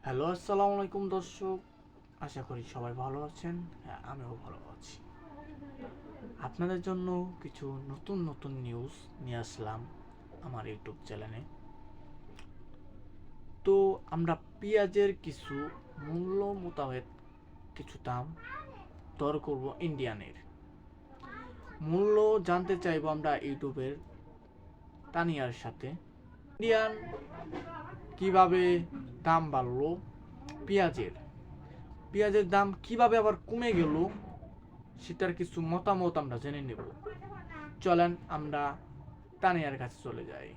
Hello, আসসালামু আলাইকুম দর্শক। আশা করি সবাই ভালো আছেন। হ্যাঁ, আমিও ভালো আছি। আপনাদের জন্য কিছু নতুন নতুন নিউজ নিয়ে আসলাম আমার ইউটিউব চ্যানেলে। তো আমরা পেঁয়াজের কিছু মূল্য মোতাবেক কিছু দাম দর করব ইন্ডিয়ানের। মূল্য জানতে চাইবো আমরা ইউটিউবের তানিয়ার সাথে। ইন্ডিয়ান কিভাবে দাম বাড়লো, পেঁয়াজের পেঁয়াজের দাম কিভাবে আবার কমে গেল, সেটার কিছু মতামত আমরা জেনে নেব। চলেন আমরা তানিয়ার কাছে চলে যাই।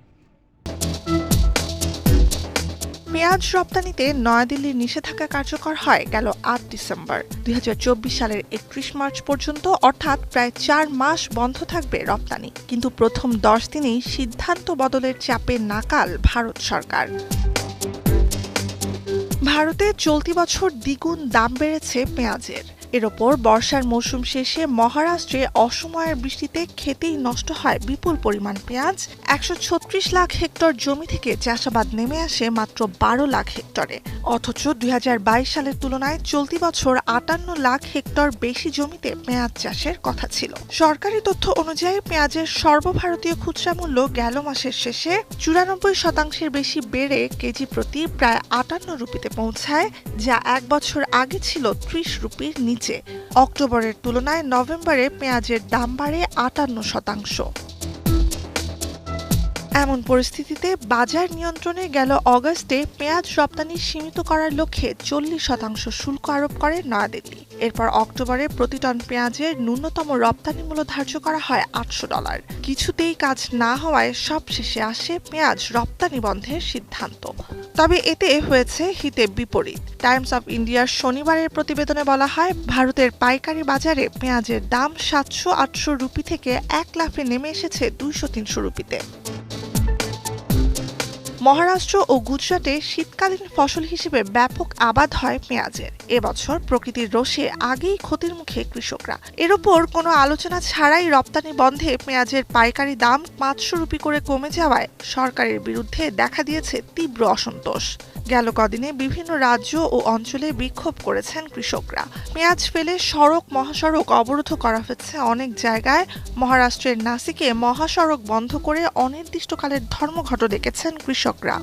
পেঁয়াজ রপ্তানিতে নয়াদিল্লির নিষেধাজ্ঞা কার্যকর হয় গেল ৮ ডিসেম্বর। ২০২৪ সালের ৩১ মার্চ পর্যন্ত, অর্থাৎ প্রায় ৪ মাস বন্ধ থাকবে রপ্তানি। কিন্তু প্রথম ১০ দিনেই সিদ্ধান্ত বদলের চাপে নাকাল ভারত সরকার। ভারতে চলতি বছর দ্বিগুণ দাম বেড়েছে পেঁয়াজের। এর ওপর বর্ষার মৌসুম শেষে মহারাষ্ট্রে অসময়ের বৃষ্টিতে খেতেই নষ্ট হয় বিপুল পরিমাণ পেঁয়াজ। ১৩৬ লাখ হেক্টর জমি থেকে চাষাবাদ নেমে আসে মাত্র ১২ লাখ হেক্টরে। অথচ ২০২২ সালের তুলনায় চলতি বছর ৫৮ লাখ হেক্টর বেশি জমিতে পেঁয়াজ চাষের কথা ছিল। সরকারি তথ্য অনুযায়ী পেঁয়াজের সর্বভারতীয় খুচরা মূল্য গেল মাসের শেষে ৯৪% বেশি বেড়ে কেজি প্রতি প্রায় ৫৮ রুপিতে পৌঁছায়, যা এক বছর আগে ছিল ৩০ রুপির নিচে। অক্টোবরের তুলনায় নভেম্বরে পেঁয়াজের দাম বাড়ে ৫৮%। এমন পরিস্থিতিতে বাজার নিয়ন্ত্রণে গেল অগস্টে পেঁয়াজ রপ্তানি সীমিত করার লক্ষ্যে ৪০% শুল্ক আরোপ করে নয়াদিল্লি। এরপর অক্টোবরে প্রতি টন পেঁয়াজের ন্যূনতম রপ্তানি মূল্য ধার্য করা হয় $৮০০। কিছুতেই কাজ না হওয়ায় সবশেষে আসে পেঁয়াজ রপ্তানি বন্ধের সিদ্ধান্ত। তবে এতে হয়েছে হিতে বিপরীত। টাইমস অফ ইন্ডিয়ার শনিবারের প্রতিবেদনে বলা হয়, ভারতের পাইকারি বাজারে পেঁয়াজের দাম ৭০০-৮০০ রুপি থেকে এক লাফে নেমে এসেছে ২০০-৩০০ রুপিতে। মহারাষ্ট্র ও গুজরাটে শীতকালীন ফসল হিসেবে ব্যাপক আবাদ হয় পেঁয়াজের। এবছর প্রকৃতির রোষে আগেই ক্ষতির মুখে কৃষকরা। এর ওপর কোনো আলোচনা ছাড়াই রপ্তানি বন্ধে পেঁয়াজের পাইকারি দাম ৫০০ রুপি করে কমে যাওয়ায় সরকারের বিরুদ্ধে দেখা দিয়েছে তীব্র অসন্তোষ। গেল কদিনে বিভিন্ন রাজ্য ও অঞ্চলে বিক্ষোভ করেছেন কৃষকরা। পেঁয়াজ ফেলে সড়ক মহাসড়ক অবরোধ করা হয়েছে অনেক জায়গায়। মহারাষ্ট্রের নাসিকে মহাসড়ক বন্ধ করে অনির্দিষ্টকালের ধর্মঘট ডেকেছেন কৃষকরা।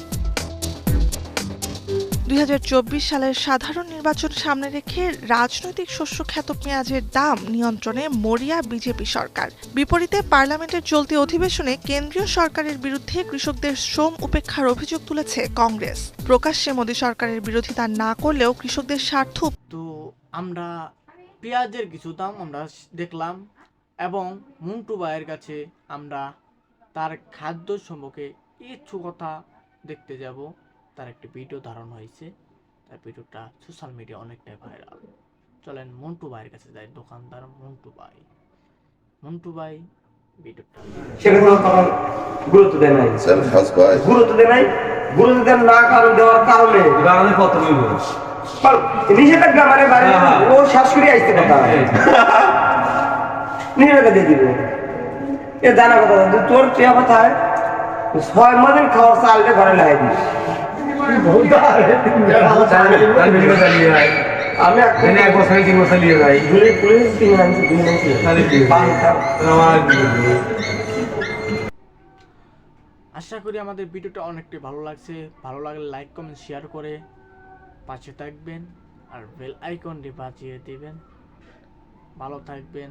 ২০২৪ সালের সাধারণ নির্বাচন সামনে রেখে রাজনৈতিক শস্যখ্যাত পেঁয়াজের দাম নিয়ন্ত্রণে মরিয়া বিজেপি সরকার। বিপরীতে পার্লামেন্টের চলতি অধিবেশনে কেন্দ্রীয় সরকারের বিরুদ্ধে কৃষকদের শ্রম উপেক্ষার অভিযোগ তুলেছে কংগ্রেস। প্রকাশ্যে মোদী সরকারের বিরোধিতা না করলেও কৃষকদের স্বার্থ। তো আমরা পেঁয়াজের কিছু দাম আমরা দেখলাম, এবং মন্টু ভাইয়ের কাছে আমরা তার খাদ্য সম্পর্কে কিছু কথা দেখতে যাব। তার একটি ভিডিও ধারণ হয়েছে, তার ভিডিওটা সোশ্যাল মিডিয়া অনেকটাই ভাইরাল। চলেন মন্টু ভাইয়ের কাছে যাই। দোকানদার মন্টু ভাই ভিডিওটা সেগুলো তখন গুরুত্ব দেয় নাই, গুরুত্ব দেয় নাই, গুরুত্ব দেন না কারণ দেওয়ার কারণে কত নিষেধাজ্ঞা মানে বাড়ি ও শ্বাস করে আসতে কথা নিষেধাজ্ঞা দিয়ে দিবে। এ জানা কথা তোর টিয়া কথায় ৬ মাস খাওয়ার চালটা ঘরে লাগাই দিস। আমি এক বছর ৩ বছর নিয়ে যাই আশা করি আমাদের ভিডিওটা অনেকটাই ভালো লাগছে। ভালো লাগলে লাইক কমেন্ট শেয়ার করে পাশে থাকবেন, আর বেল আইকনটি বাজিয়ে দিবেন। ভালো থাকবেন।